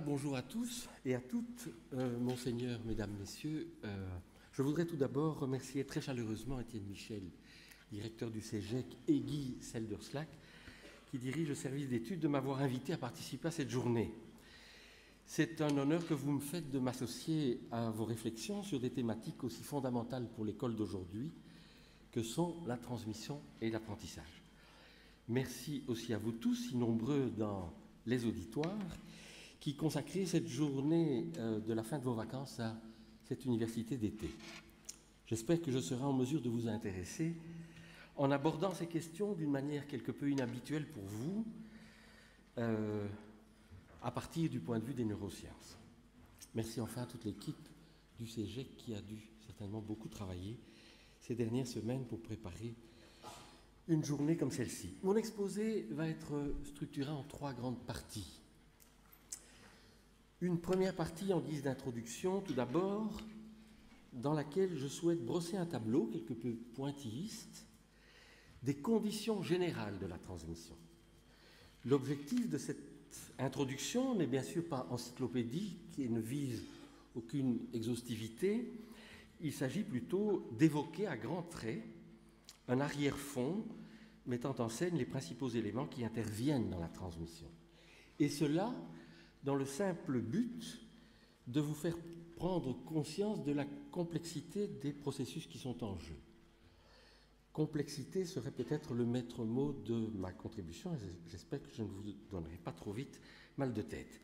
Bonjour à tous et à toutes, Monseigneur, Mesdames, Messieurs. Je voudrais tout d'abord remercier très chaleureusement Étienne Michel, directeur du CEGEC, et Guy Selderslack, qui dirige le service d'études, de m'avoir invité à participer à cette journée. C'est un honneur que vous me faites de m'associer à vos réflexions sur des thématiques aussi fondamentales pour l'école d'aujourd'hui que sont la transmission et l'apprentissage. Merci aussi à vous tous, si nombreux dans les auditoires, qui consacrez cette journée de la fin de vos vacances à cette université d'été. J'espère que je serai en mesure de vous intéresser en abordant ces questions d'une manière quelque peu inhabituelle pour vous, à partir du point de vue des neurosciences. Merci enfin à toute l'équipe du CEGEC qui a dû certainement beaucoup travailler ces dernières semaines pour préparer une journée comme celle-ci. Mon exposé va être structuré en 3 grandes parties. Une première partie en guise d'introduction, tout d'abord, dans laquelle je souhaite brosser un tableau quelque peu pointilliste des conditions générales de la transmission. L'objectif de cette introduction n'est bien sûr pas encyclopédique et ne vise aucune exhaustivité. Il s'agit plutôt d'évoquer à grands traits un arrière-fond mettant en scène les principaux éléments qui interviennent dans la transmission. Et cela dans le simple but de vous faire prendre conscience de la complexité des processus qui sont en jeu. Complexité serait peut-être le maître mot de ma contribution, et j'espère que je ne vous donnerai pas trop vite mal de tête.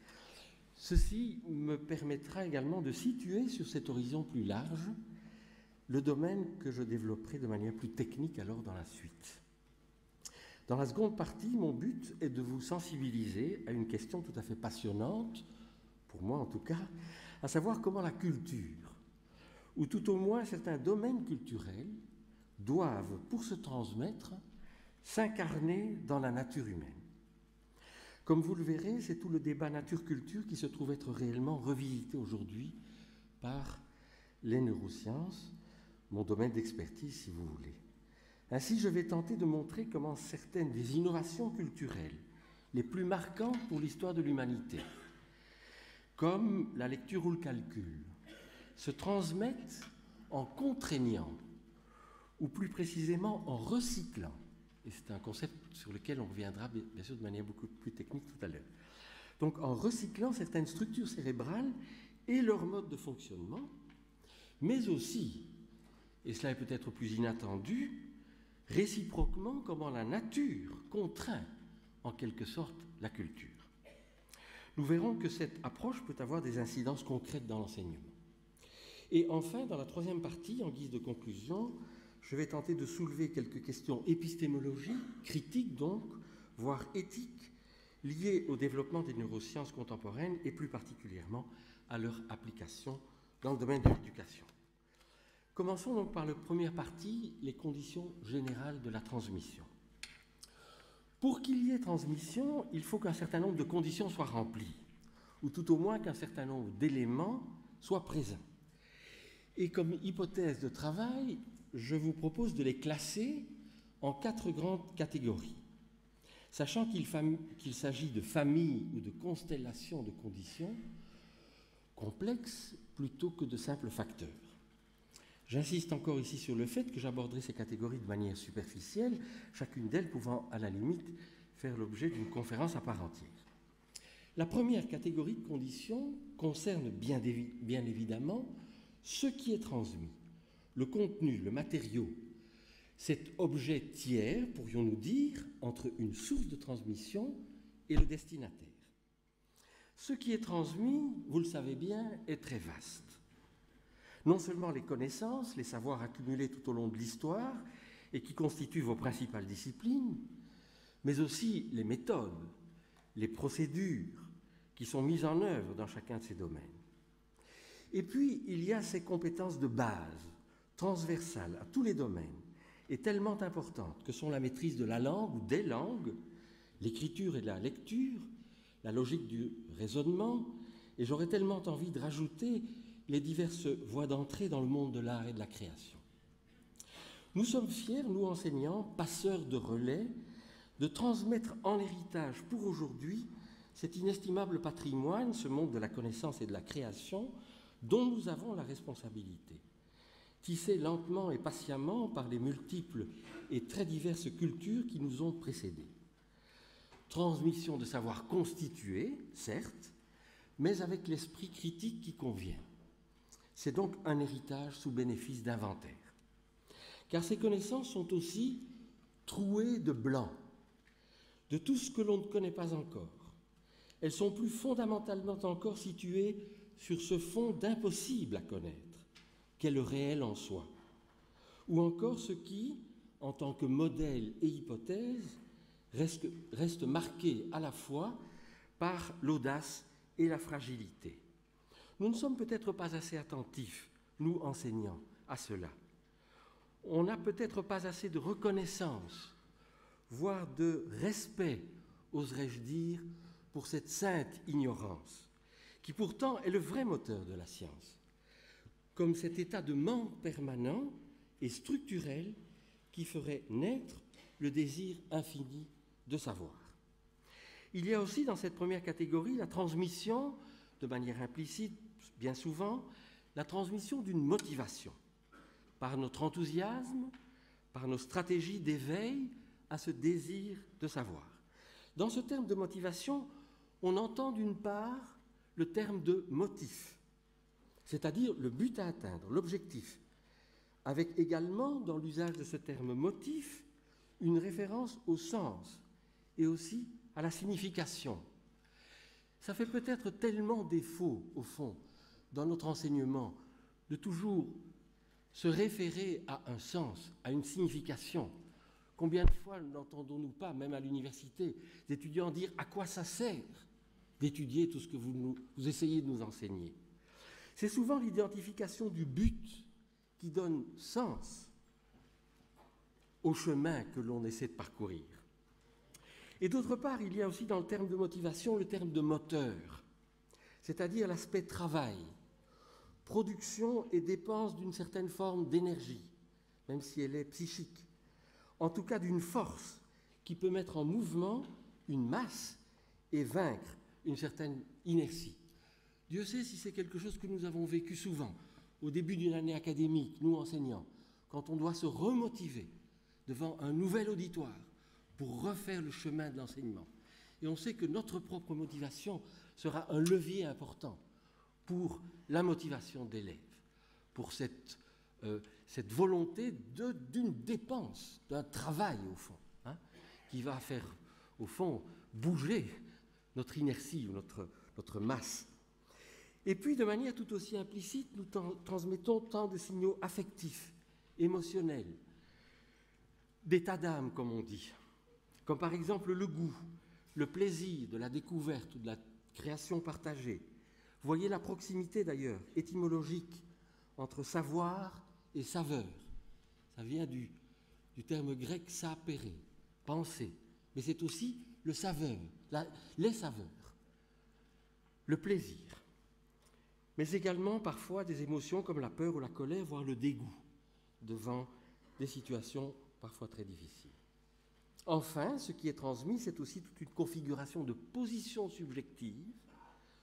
Ceci me permettra également de situer sur cet horizon plus large le domaine que je développerai de manière plus technique alors dans la suite. Dans la seconde partie, mon but est de vous sensibiliser à une question tout à fait passionnante, pour moi en tout cas, à savoir comment la culture, ou tout au moins certains domaines culturels, doivent, pour se transmettre, s'incarner dans la nature humaine. Comme vous le verrez, c'est tout le débat nature-culture qui se trouve être réellement revisité aujourd'hui par les neurosciences, mon domaine d'expertise si vous voulez. Ainsi, je vais tenter de montrer comment certaines des innovations culturelles les plus marquantes pour l'histoire de l'humanité, comme la lecture ou le calcul, se transmettent en contraignant, ou plus précisément en recyclant. Et c'est un concept sur lequel on reviendra bien sûr de manière beaucoup plus technique tout à l'heure. Donc en recyclant certaines structures cérébrales et leur mode de fonctionnement, mais aussi, et cela est peut-être plus inattendu, réciproquement comment la nature contraint en quelque sorte la culture. Nous verrons que cette approche peut avoir des incidences concrètes dans l'enseignement. Et enfin, dans la troisième partie, en guise de conclusion, je vais tenter de soulever quelques questions épistémologiques, critiques donc, voire éthiques, liées au développement des neurosciences contemporaines et plus particulièrement à leur application dans le domaine de l'éducation. Commençons donc par la première partie, les conditions générales de la transmission. Pour qu'il y ait transmission, il faut qu'un certain nombre de conditions soient remplies, ou tout au moins qu'un certain nombre d'éléments soient présents. Et comme hypothèse de travail, je vous propose de les classer en 4 grandes catégories, sachant qu'il s'agit de familles ou de constellations de conditions complexes plutôt que de simples facteurs. J'insiste encore ici sur le fait que j'aborderai ces catégories de manière superficielle, chacune d'elles pouvant à la limite faire l'objet d'une conférence à part entière. La première catégorie de conditions concerne bien évidemment ce qui est transmis, le contenu, le matériau, cet objet tiers, pourrions-nous dire, entre une source de transmission et le destinataire. Ce qui est transmis, vous le savez bien, est très vaste. Non seulement les connaissances, les savoirs accumulés tout au long de l'histoire et qui constituent vos principales disciplines, mais aussi les méthodes, les procédures qui sont mises en œuvre dans chacun de ces domaines. Et puis, il y a ces compétences de base, transversales à tous les domaines, et tellement importantes que sont la maîtrise de la langue ou des langues, l'écriture et la lecture, la logique du raisonnement, et j'aurais tellement envie de rajouter les diverses voies d'entrée dans le monde de l'art et de la création. Nous sommes fiers, nous enseignants, passeurs de relais, de transmettre en héritage pour aujourd'hui cet inestimable patrimoine, ce monde de la connaissance et de la création, dont nous avons la responsabilité, tissé lentement et patiemment par les multiples et très diverses cultures qui nous ont précédés. Transmission de savoir constitué, certes, mais avec l'esprit critique qui convient. C'est donc un héritage sous bénéfice d'inventaire. Car ces connaissances sont aussi trouées de blanc, de tout ce que l'on ne connaît pas encore. Elles sont plus fondamentalement encore situées sur ce fond d'impossible à connaître, qu'est le réel en soi, ou encore ce qui, en tant que modèle et hypothèse, reste marqué à la fois par l'audace et la fragilité. Nous ne sommes peut-être pas assez attentifs, nous enseignants, à cela. On n'a peut-être pas assez de reconnaissance, voire de respect, oserais-je dire, pour cette sainte ignorance, qui pourtant est le vrai moteur de la science, comme cet état de manque permanent et structurel qui ferait naître le désir infini de savoir. Il y a aussi dans cette première catégorie la transmission, de manière implicite bien souvent, la transmission d'une motivation, par notre enthousiasme, par nos stratégies d'éveil à ce désir de savoir. Dans ce terme de motivation, on entend d'une part le terme de motif, c'est-à-dire le but à atteindre, l'objectif, avec également, dans l'usage de ce terme motif, une référence au sens et aussi à la signification. Ça fait peut-être tellement défaut, au fond, dans notre enseignement, de toujours se référer à un sens, à une signification. Combien de fois n'entendons-nous pas, même à l'université, des étudiants dire à quoi ça sert d'étudier tout ce que vous essayez de nous enseigner. C'est souvent l'identification du but qui donne sens au chemin que l'on essaie de parcourir. Et d'autre part, il y a aussi dans le terme de motivation le terme de moteur, c'est-à-dire l'aspect travail, production et dépense d'une certaine forme d'énergie, même si elle est psychique, en tout cas d'une force qui peut mettre en mouvement une masse et vaincre une certaine inertie. Dieu sait si c'est quelque chose que nous avons vécu souvent, au début d'une année académique, nous enseignants, quand on doit se remotiver devant un nouvel auditoire pour refaire le chemin de l'enseignement. Et on sait que notre propre motivation sera un levier important pour la motivation de l'élève, pour cette volonté d'une dépense, d'un travail au fond, qui va faire au fond bouger notre inertie ou notre masse. Et puis, de manière tout aussi implicite, nous transmettons tant de signaux affectifs, émotionnels, d'état d'âme, comme on dit, comme par exemple le goût, le plaisir de la découverte ou de la création partagée. Voyez la proximité d'ailleurs, étymologique, entre savoir et saveur. Ça vient du terme grec sapere, penser, mais c'est aussi le saveur, les saveurs, le plaisir, mais également parfois des émotions comme la peur ou la colère, voire le dégoût devant des situations parfois très difficiles. Enfin, ce qui est transmis, c'est aussi toute une configuration de positions subjectives,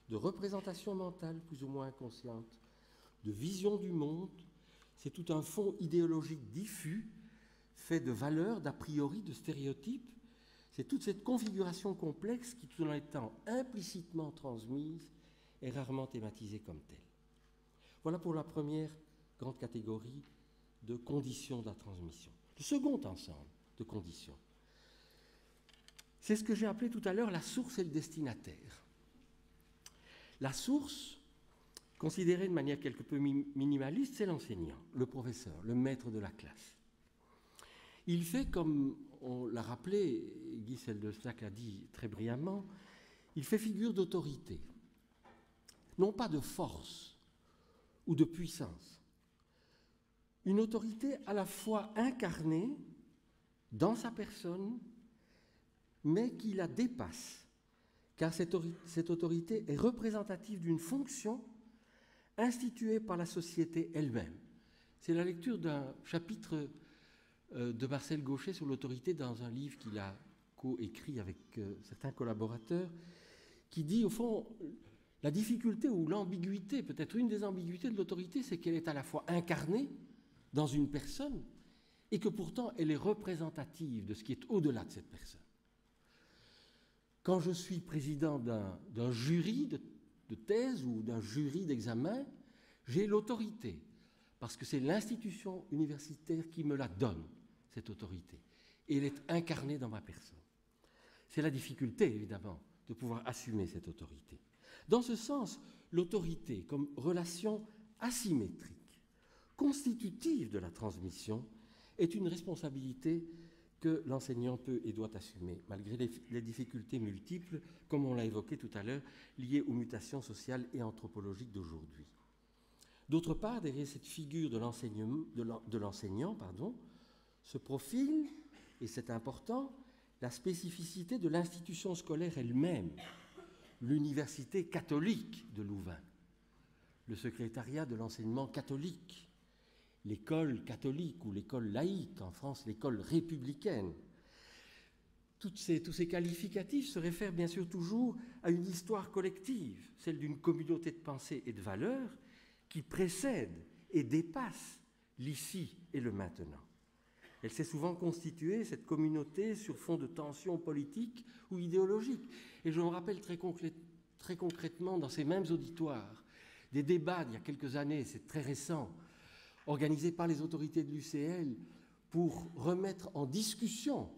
de représentations mentales plus ou moins inconscientes, de vision du monde. C'est tout un fond idéologique diffus, fait de valeurs, d'a priori, de stéréotypes. C'est toute cette configuration complexe qui, tout en étant implicitement transmise, est rarement thématisée comme telle. Voilà pour la première grande catégorie de conditions de la transmission. Le second ensemble de conditions, c'est ce que j'ai appelé tout à l'heure la source et le destinataire. La source, considérée de manière quelque peu minimaliste, c'est l'enseignant, le professeur, le maître de la classe. Il fait, comme on l'a rappelé, Guy Seldestack l'a dit très brillamment, il fait figure d'autorité, non pas de force ou de puissance. Une autorité à la fois incarnée dans sa personne, mais qui la dépasse, car cette autorité est représentative d'une fonction instituée par la société elle-même. C'est la lecture d'un chapitre de Marcel Gauchet sur l'autorité dans un livre qu'il a coécrit avec certains collaborateurs, qui dit, au fond, la difficulté ou l'ambiguïté, peut-être une des ambiguïtés de l'autorité, c'est qu'elle est à la fois incarnée dans une personne et que pourtant elle est représentative de ce qui est au-delà de cette personne. Quand je suis président d'un jury de thèse ou d'un jury d'examen, j'ai l'autorité, parce que c'est l'institution universitaire qui me la donne, cette autorité, et elle est incarnée dans ma personne. C'est la difficulté, évidemment, de pouvoir assumer cette autorité. Dans ce sens, l'autorité, comme relation asymétrique, constitutive de la transmission, est une responsabilité que l'enseignant peut et doit assumer, malgré les difficultés multiples, comme on l'a évoqué tout à l'heure, liées aux mutations sociales et anthropologiques d'aujourd'hui. D'autre part, derrière cette figure de l'enseignant, se profile, et c'est important, la spécificité de l'institution scolaire elle-même, l'université catholique de Louvain, le secrétariat de l'enseignement catholique, l'école catholique ou l'école laïque, en France l'école républicaine. Tous ces qualificatifs se réfèrent bien sûr toujours à une histoire collective, celle d'une communauté de pensée et de valeurs qui précède et dépasse l'ici et le maintenant. Elle s'est souvent constituée, cette communauté, sur fond de tensions politiques ou idéologiques. Et je me rappelle très concrètement dans ces mêmes auditoires des débats d'il y a quelques années, c'est très récent, organisés par les autorités de l'UCL pour remettre en discussion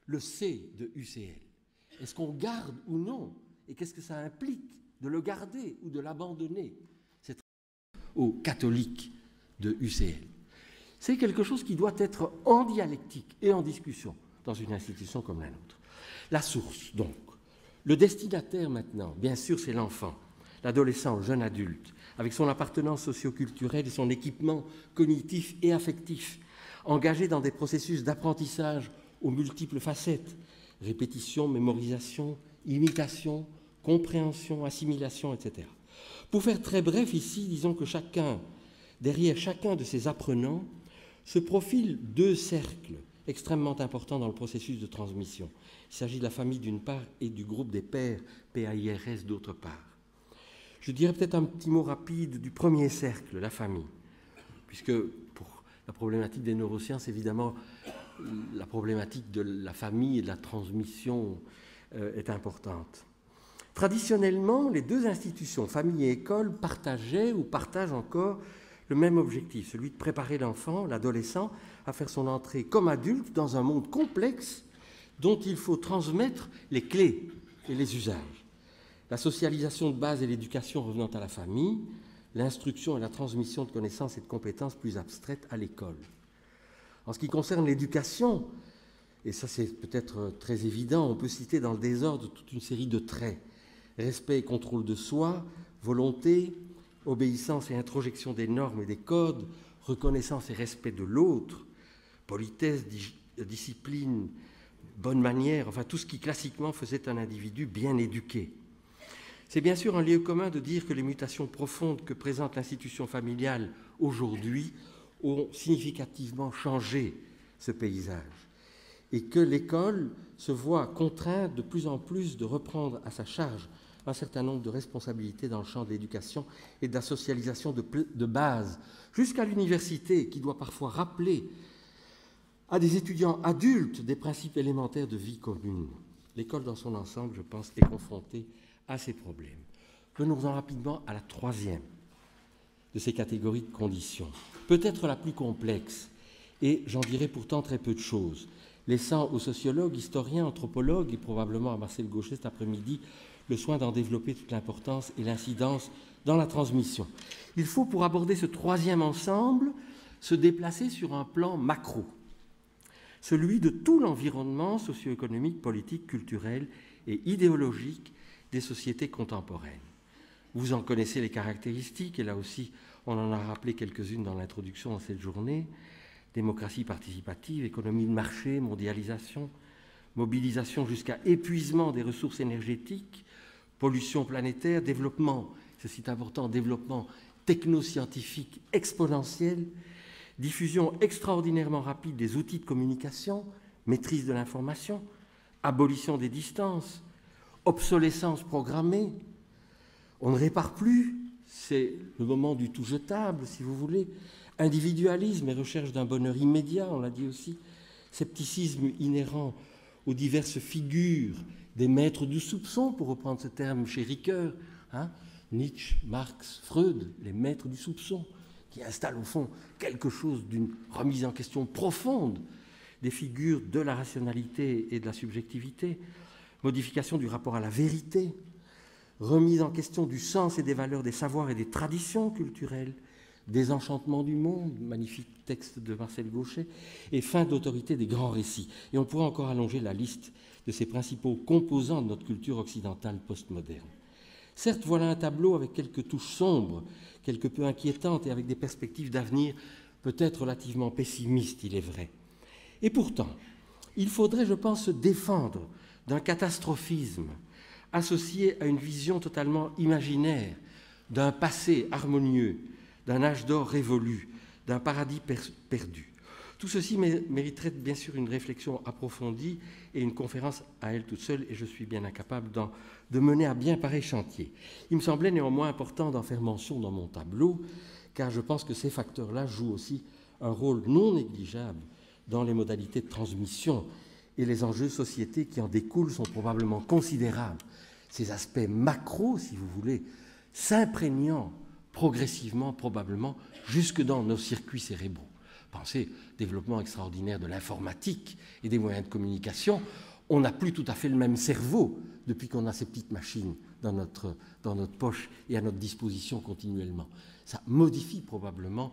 le C de UCL. Est-ce qu'on garde ou non? Et qu'est-ce que ça implique de le garder ou de l'abandonner? C'est aux catholiques de UCL. C'est quelque chose qui doit être en dialectique et en discussion dans une institution comme la nôtre. La source, donc. Le destinataire maintenant, bien sûr, c'est l'enfant, l'adolescent, le jeune adulte, avec son appartenance socio-culturelle et son équipement cognitif et affectif, engagé dans des processus d'apprentissage aux multiples facettes, répétition, mémorisation, imitation, compréhension, assimilation, etc. Pour faire très bref ici, disons que derrière chacun de ces apprenants, se profilent deux cercles extrêmement importants dans le processus de transmission. Il s'agit de la famille d'une part et du groupe des pairs, PAIRS, d'autre part. Je dirais peut-être un petit mot rapide du premier cercle, la famille, puisque pour la problématique des neurosciences, évidemment, la problématique de la famille et de la transmission est importante. Traditionnellement, les deux institutions, famille et école, partageaient ou partagent encore le même objectif, celui de préparer l'enfant, l'adolescent, à faire son entrée comme adulte dans un monde complexe dont il faut transmettre les clés et les usages. La socialisation de base et l'éducation revenant à la famille, l'instruction et la transmission de connaissances et de compétences plus abstraites à l'école. En ce qui concerne l'éducation, et ça c'est peut-être très évident, on peut citer dans le désordre toute une série de traits. Respect et contrôle de soi, volonté, obéissance et introjection des normes et des codes, reconnaissance et respect de l'autre, politesse, discipline, bonne manière, enfin tout ce qui classiquement faisait un individu bien éduqué. C'est bien sûr un lieu commun de dire que les mutations profondes que présente l'institution familiale aujourd'hui ont significativement changé ce paysage et que l'école se voit contrainte de plus en plus de reprendre à sa charge un certain nombre de responsabilités dans le champ de l'éducation et de la socialisation de base, jusqu'à l'université, qui doit parfois rappeler à des étudiants adultes des principes élémentaires de vie commune. L'école dans son ensemble, je pense, est confrontée à ces problèmes. Venons-en rapidement à la troisième de ces catégories de conditions, peut-être la plus complexe, et j'en dirai pourtant très peu de choses, laissant aux sociologues, historiens, anthropologues et probablement à Marcel Gauchet cet après-midi le soin d'en développer toute l'importance et l'incidence dans la transmission. Il faut, pour aborder ce troisième ensemble, se déplacer sur un plan macro, celui de tout l'environnement socio-économique, politique, culturel et idéologique des sociétés contemporaines. Vous en connaissez les caractéristiques, et là aussi, on en a rappelé quelques-unes dans l'introduction de cette journée. Démocratie participative, économie de marché, mondialisation, mobilisation jusqu'à épuisement des ressources énergétiques, pollution planétaire, développement, ceci est important, développement technoscientifique exponentiel, diffusion extraordinairement rapide des outils de communication, maîtrise de l'information, abolition des distances, obsolescence programmée, on ne répare plus, c'est le moment du tout jetable, si vous voulez, individualisme et recherche d'un bonheur immédiat, on l'a dit aussi, scepticisme inhérent aux diverses figures des maîtres du soupçon, pour reprendre ce terme chez Ricoeur, hein, Nietzsche, Marx, Freud, les maîtres du soupçon, qui installent au fond quelque chose d'une remise en question profonde des figures de la rationalité et de la subjectivité, modification du rapport à la vérité, remise en question du sens et des valeurs des savoirs et des traditions culturelles, désenchantement du monde, magnifique texte de Marcel Gauchet, et fin d'autorité des grands récits. Et on pourrait encore allonger la liste de ces principaux composants de notre culture occidentale postmoderne. Certes, voilà un tableau avec quelques touches sombres, quelque peu inquiétantes et avec des perspectives d'avenir peut-être relativement pessimistes, il est vrai. Et pourtant, il faudrait, je pense, se défendre d'un catastrophisme associé à une vision totalement imaginaire d'un passé harmonieux, d'un âge d'or révolu, d'un paradis perdu. Tout ceci mériterait bien sûr une réflexion approfondie et une conférence à elle toute seule, et je suis bien incapable de mener à bien pareil chantier. Il me semblait néanmoins important d'en faire mention dans mon tableau, car je pense que ces facteurs-là jouent aussi un rôle non négligeable dans les modalités de transmission, et les enjeux de société qui en découlent sont probablement considérables. Ces aspects macro, si vous voulez, s'imprégnant progressivement, probablement, jusque dans nos circuits cérébraux. Pensez au développement extraordinaire de l'informatique et des moyens de communication. On n'a plus tout à fait le même cerveau depuis qu'on a ces petites machines dans notre poche et à notre disposition continuellement. Ça modifie probablement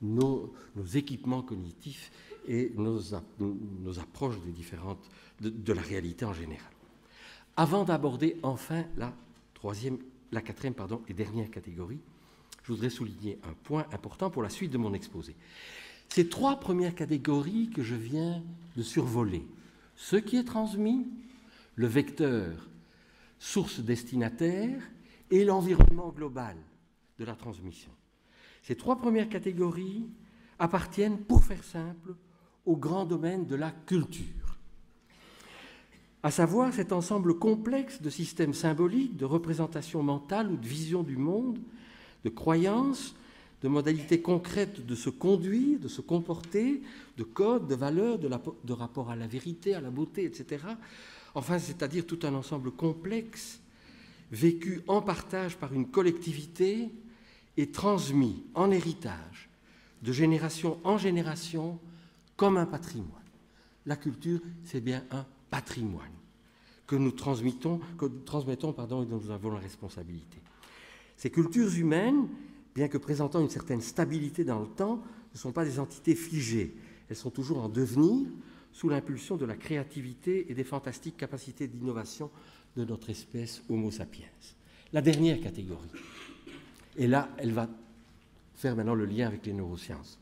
nos équipements cognitifs et nos approches de la réalité en général. Avant d'aborder enfin la quatrième et dernière catégorie, je voudrais souligner un point important pour la suite de mon exposé. Ces trois premières catégories que je viens de survoler, ce qui est transmis, le vecteur, source destinataire et l'environnement global de la transmission. Ces trois premières catégories appartiennent, pour faire simple, au grand domaine de la culture, à savoir cet ensemble complexe de systèmes symboliques, de représentations mentales ou de visions du monde, de croyances, de modalités concrètes de se conduire, de se comporter, de codes, de valeurs, de rapport à la vérité, à la beauté, etc. Enfin, c'est-à-dire tout un ensemble complexe, vécu en partage par une collectivité et transmis en héritage, de génération en génération, comme un patrimoine. La culture, c'est bien un patrimoine que nous transmettons et dont nous avons la responsabilité. Ces cultures humaines, bien que présentant une certaine stabilité dans le temps, ne sont pas des entités figées. Elles sont toujours en devenir sous l'impulsion de la créativité et des fantastiques capacités d'innovation de notre espèce Homo sapiens. La dernière catégorie, et là, elle va faire maintenant le lien avec les neurosciences.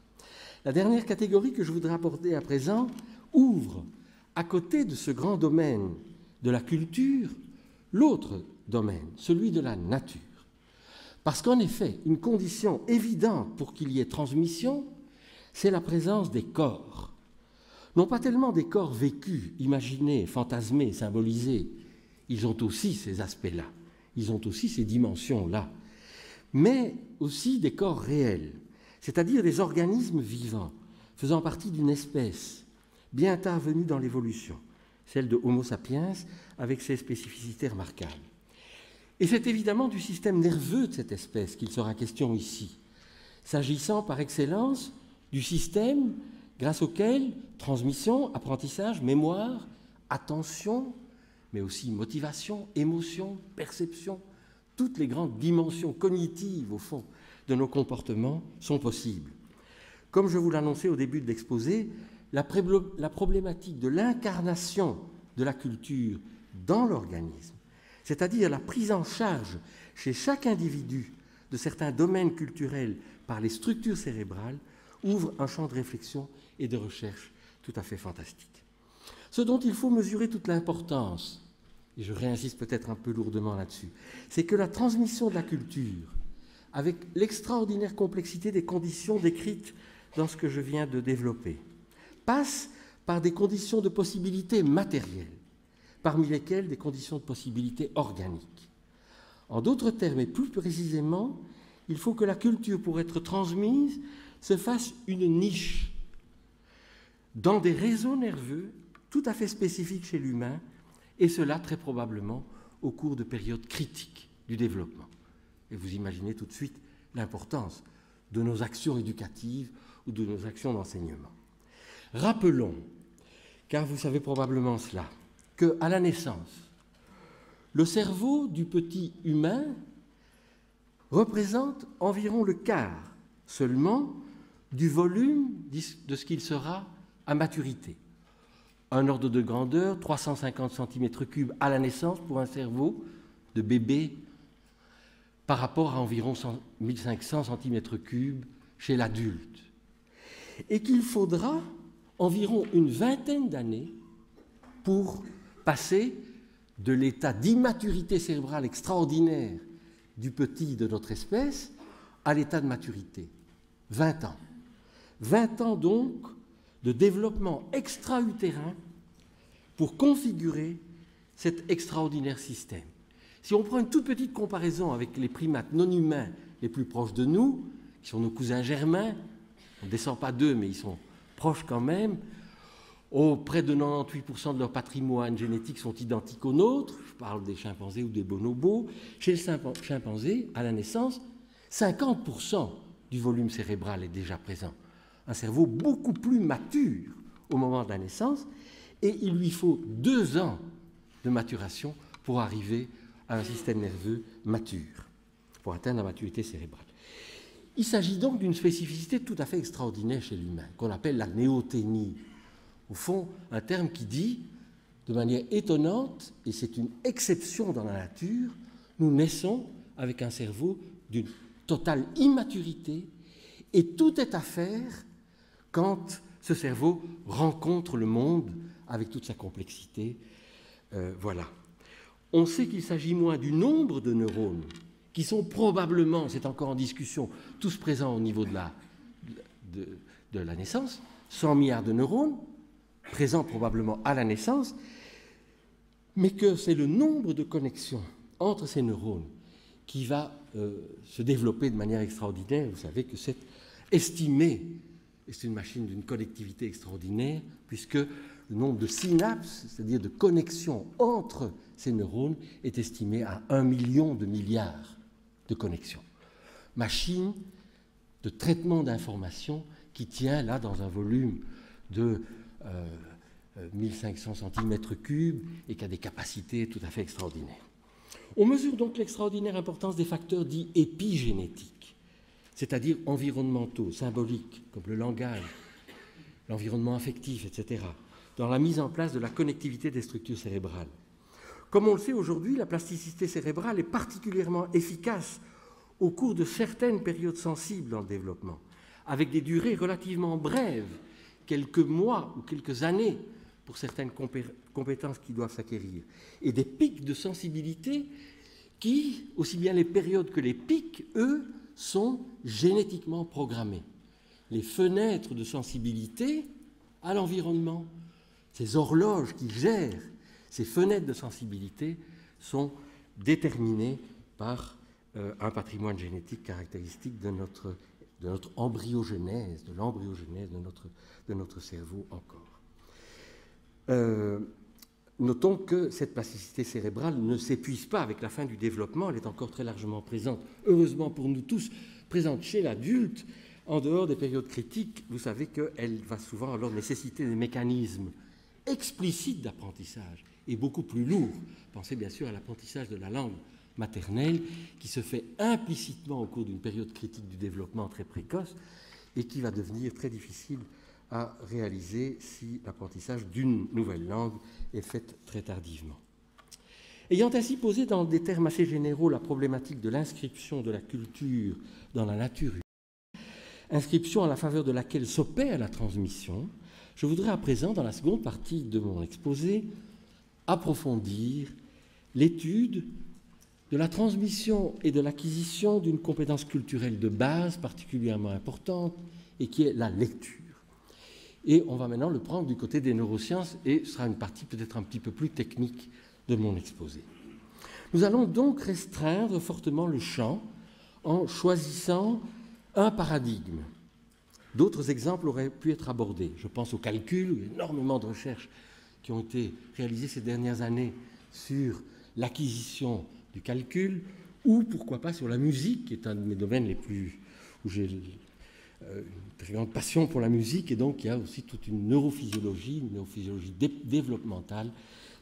La dernière catégorie que je voudrais aborder à présent ouvre, à côté de ce grand domaine de la culture, l'autre domaine, celui de la nature. Parce qu'en effet, une condition évidente pour qu'il y ait transmission, c'est la présence des corps. Non pas tellement des corps vécus, imaginés, fantasmés, symbolisés, ils ont aussi ces aspects-là, ils ont aussi ces dimensions-là, mais aussi des corps réels, c'est-à-dire des organismes vivants, faisant partie d'une espèce bien intervenue dans l'évolution, celle de Homo sapiens, avec ses spécificités remarquables. Et c'est évidemment du système nerveux de cette espèce qu'il sera question ici, s'agissant par excellence du système grâce auquel transmission, apprentissage, mémoire, attention, mais aussi motivation, émotion, perception, toutes les grandes dimensions cognitives, au fond, de nos comportements sont possibles. Comme je vous l'annonçais au début de l'exposé, la problématique de l'incarnation de la culture dans l'organisme, c'est-à-dire la prise en charge chez chaque individu de certains domaines culturels par les structures cérébrales, ouvre un champ de réflexion et de recherche tout à fait fantastique. Ce dont il faut mesurer toute l'importance, et je réinsiste peut-être un peu lourdement là-dessus, c'est que la transmission de la culture, avec l'extraordinaire complexité des conditions décrites dans ce que je viens de développer, passe par des conditions de possibilité matérielles, parmi lesquelles des conditions de possibilité organiques. En d'autres termes, et plus précisément, il faut que la culture, pour être transmise, se fasse une niche dans des réseaux nerveux tout à fait spécifiques chez l'humain, et cela très probablement au cours de périodes critiques du développement. Et vous imaginez tout de suite l'importance de nos actions éducatives ou de nos actions d'enseignement. Rappelons, car vous savez probablement cela, qu'à la naissance, le cerveau du petit humain représente environ le quart seulement du volume de ce qu'il sera à maturité. Un ordre de grandeur, 350 cm3 à la naissance pour un cerveau de bébé par rapport à environ 1500 cm3 chez l'adulte. Et qu'il faudra environ une vingtaine d'années pour passer de l'état d'immaturité cérébrale extraordinaire du petit de notre espèce à l'état de maturité. 20 ans. 20 ans donc de développement extra-utérin pour configurer cet extraordinaire système. Si on prend une toute petite comparaison avec les primates non humains les plus proches de nous, qui sont nos cousins germains, on ne descend pas d'eux, mais ils sont proches quand même, près de 98% de leur patrimoine génétique sont identiques aux nôtres, je parle des chimpanzés ou des bonobos. Chez le chimpanzé, à la naissance, 50% du volume cérébral est déjà présent. Un cerveau beaucoup plus mature au moment de la naissance, et il lui faut 2 ans de maturation pour arriver à un système nerveux mature, pour atteindre la maturité cérébrale. Il s'agit donc d'une spécificité tout à fait extraordinaire chez l'humain, qu'on appelle la néoténie. Au fond, un terme qui dit, de manière étonnante, et c'est une exception dans la nature, nous naissons avec un cerveau d'une totale immaturité, et tout est à faire quand ce cerveau rencontre le monde avec toute sa complexité. Voilà. On sait qu'il s'agit moins du nombre de neurones qui sont probablement, c'est encore en discussion, tous présents au niveau de la naissance, 100 milliards de neurones, présents probablement à la naissance, mais que c'est le nombre de connexions entre ces neurones qui va se développer de manière extraordinaire. Vous savez que c'est estimé, et c'est une machine d'une connectivité extraordinaire, puisque le nombre de synapses, c'est-à-dire de connexions entre ces neurones, est estimé à 1 million de milliards de connexions. Machine de traitement d'informations qui tient là dans un volume de 1500 cm3 et qui a des capacités tout à fait extraordinaires. On mesure donc l'extraordinaire importance des facteurs dits épigénétiques, c'est-à-dire environnementaux, symboliques, comme le langage, l'environnement affectif, etc., dans la mise en place de la connectivité des structures cérébrales. Comme on le sait aujourd'hui, la plasticité cérébrale est particulièrement efficace au cours de certaines périodes sensibles dans le développement, avec des durées relativement brèves, quelques mois ou quelques années pour certaines compétences qui doivent s'acquérir, et des pics de sensibilité qui, aussi bien les périodes que les pics, eux, sont génétiquement programmés. Les fenêtres de sensibilité à l'environnement, ces horloges qui gèrent ces fenêtres de sensibilité sont déterminées par un patrimoine génétique caractéristique de notre embryogenèse, de l'embryogenèse de notre cerveau encore. Notons que cette plasticité cérébrale ne s'épuise pas avec la fin du développement, elle est encore très largement présente, heureusement pour nous tous, présente chez l'adulte, en dehors des périodes critiques. Vous savez qu'elle va souvent alors nécessiter des mécanismes explicites d'apprentissage et beaucoup plus lourds. Pensez bien sûr à l'apprentissage de la langue maternelle qui se fait implicitement au cours d'une période critique du développement très précoce et qui va devenir très difficile à réaliser si l'apprentissage d'une nouvelle langue est fait très tardivement. Ayant ainsi posé dans des termes assez généraux la problématique de l'inscription de la culture dans la nature humaine, inscription à la faveur de laquelle s'opère la transmission, je voudrais à présent, dans la seconde partie de mon exposé, approfondir l'étude de la transmission et de l'acquisition d'une compétence culturelle de base particulièrement importante et qui est la lecture. Et on va maintenant le prendre du côté des neurosciences, et ce sera une partie peut-être un petit peu plus technique de mon exposé. Nous allons donc restreindre fortement le champ en choisissant un paradigme. D'autres exemples auraient pu être abordés. Je pense au calcul, il y a énormément de recherches qui ont été réalisées ces dernières années sur l'acquisition du calcul, ou pourquoi pas sur la musique, qui est un de mes domaines les plus... où j'ai une très grande passion pour la musique, et donc il y a aussi toute une neurophysiologie développementale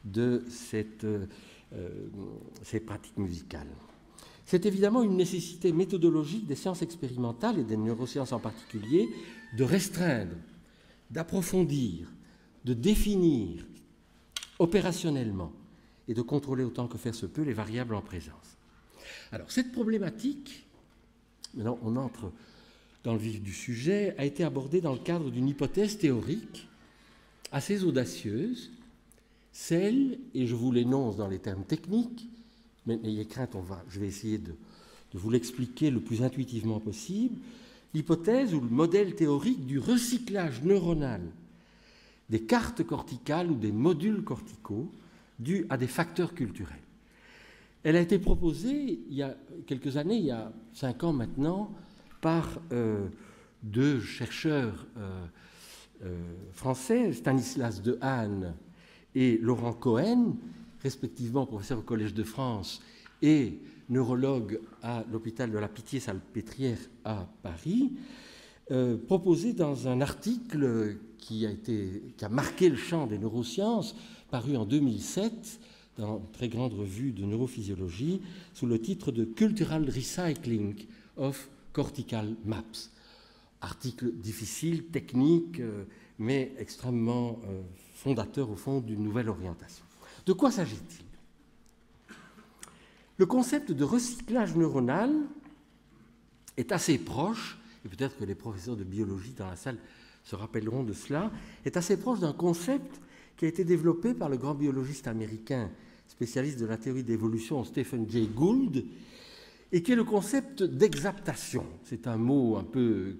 de ces pratiques musicales. C'est évidemment une nécessité méthodologique des sciences expérimentales et des neurosciences en particulier de restreindre, d'approfondir, de définir opérationnellement et de contrôler autant que faire se peut les variables en présence. Alors cette problématique, maintenant on entre dans le vif du sujet, a été abordée dans le cadre d'une hypothèse théorique assez audacieuse, celle, et je vous l'énonce dans les termes techniques, mais n'ayez crainte, je vais essayer de vous l'expliquer le plus intuitivement possible, l'hypothèse ou le modèle théorique du recyclage neuronal des cartes corticales ou des modules corticaux dus à des facteurs culturels. Elle a été proposée il y a quelques années, il y a 5 ans maintenant, par 2 chercheurs français, Stanislas Dehaene et Laurent Cohen, respectivement professeur au Collège de France et neurologue à l'hôpital de la Pitié-Salpêtrière à Paris, proposé dans un article qui a marqué le champ des neurosciences, paru en 2007 dans une très grande revue de neurophysiologie, sous le titre de Cultural Recycling of Cortical Maps. Article difficile, technique, mais extrêmement fondateur au fond d'une nouvelle orientation. De quoi s'agit-il? Le concept de recyclage neuronal est assez proche, et peut-être que les professeurs de biologie dans la salle se rappelleront de cela, est assez proche d'un concept qui a été développé par le grand biologiste américain spécialiste de la théorie d'évolution Stephen Jay Gould, et qui est le concept d'exaptation. C'est un mot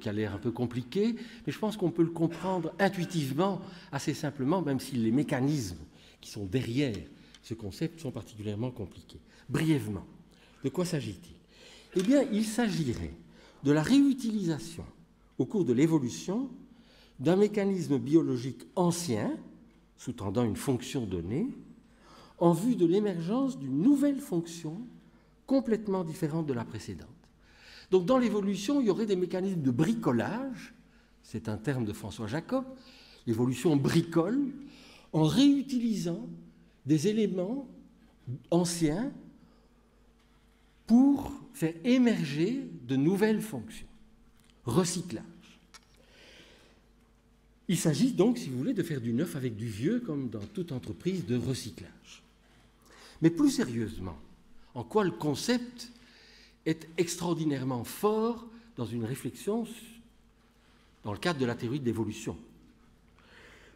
qui a l'air un peu compliqué, mais je pense qu'on peut le comprendre intuitivement, assez simplement, même si les mécanismes qui sont derrière ce concept sont particulièrement compliqués. Brièvement, de quoi s'agit-il? Eh bien, il s'agirait de la réutilisation, au cours de l'évolution, d'un mécanisme biologique ancien, sous-tendant une fonction donnée, en vue de l'émergence d'une nouvelle fonction complètement différente de la précédente. Donc, dans l'évolution, il y aurait des mécanismes de bricolage, c'est un terme de François Jacob, l'évolution bricole, en réutilisant des éléments anciens pour faire émerger de nouvelles fonctions. Recyclage. Il s'agit donc, si vous voulez, de faire du neuf avec du vieux, comme dans toute entreprise de recyclage. Mais plus sérieusement, en quoi le concept est extraordinairement fort dans une réflexion dans le cadre de la théorie de l'évolution.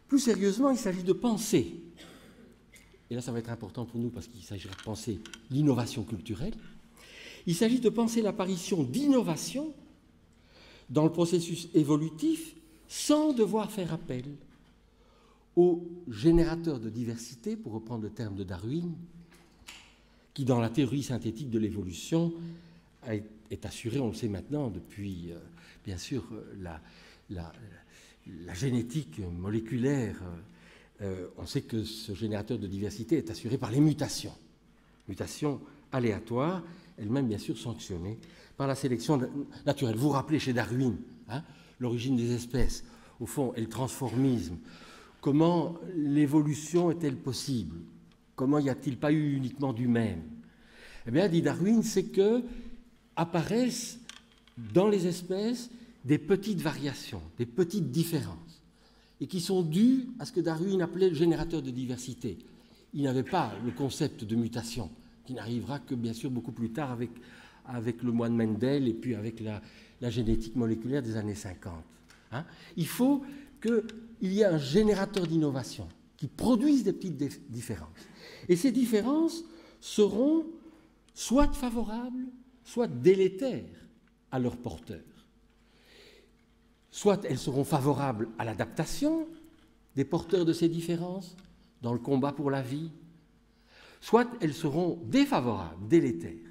Plus sérieusement, il s'agit de penser, et là ça va être important pour nous parce qu'il s'agira de penser l'innovation culturelle, il s'agit de penser l'apparition d'innovation dans le processus évolutif sans devoir faire appel au générateur de diversité, pour reprendre le terme de Darwin, qui dans la théorie synthétique de l'évolution est assuré, on le sait maintenant, depuis bien sûr la génétique moléculaire, on sait que ce générateur de diversité est assuré par les mutations. Mutations aléatoires, elles-mêmes bien sûr sanctionnées par la sélection naturelle. Vous vous rappelez chez Darwin, l'origine des espèces, au fond, et le transformisme. Comment l'évolution est-elle possible? Comment n'y a-t-il pas eu uniquement du même? Eh bien, dit Darwin, c'est que apparaissent dans les espèces des petites variations, des petites différences, et qui sont dues à ce que Darwin appelait le générateur de diversité. Il n'avait pas le concept de mutation, qui n'arrivera que bien sûr beaucoup plus tard avec le moine Mendel et puis avec la génétique moléculaire des années 50. Il faut qu'il y ait un générateur d'innovation qui produise des petites différences. Et ces différences seront soit favorables, soit délétères à leurs porteurs. soit elles seront favorables à l'adaptation des porteurs de ces différences dans le combat pour la vie, soit elles seront défavorables, délétères.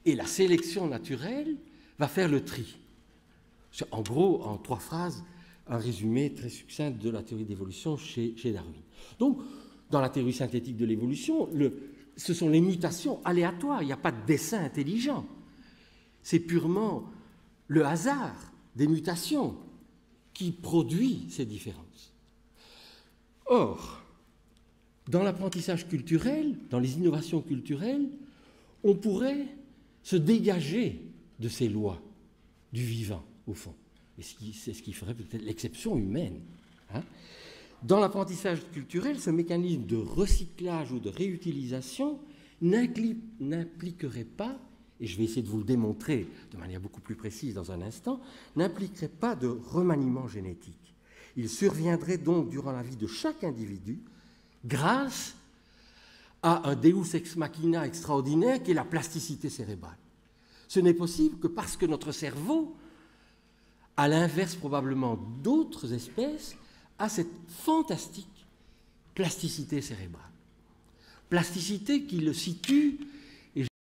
Et la sélection naturelle va faire le tri. C'est en gros, en 3 phrases, un résumé très succinct de la théorie d'évolution chez Darwin. Donc, dans la théorie synthétique de l'évolution, ce sont les mutations aléatoires, il n'y a pas de dessin intelligent. C'est purement le hasard des mutations qui produit ces différences. Or, dans l'apprentissage culturel, dans les innovations culturelles, on pourrait se dégager de ces lois du vivant, au fond. Et c'est ce qui ferait peut-être l'exception humaine. Hein. Dans l'apprentissage culturel, ce mécanisme de recyclage ou de réutilisation n'impliquerait pas, et je vais essayer de vous le démontrer de manière beaucoup plus précise dans un instant, n'impliquerait pas de remaniement génétique. Il surviendrait donc durant la vie de chaque individu grâce à un deus ex machina extraordinaire qui est la plasticité cérébrale. Ce n'est possible que parce que notre cerveau, à l'inverse probablement d'autres espèces, a cette fantastique plasticité cérébrale. Plasticité qui le situe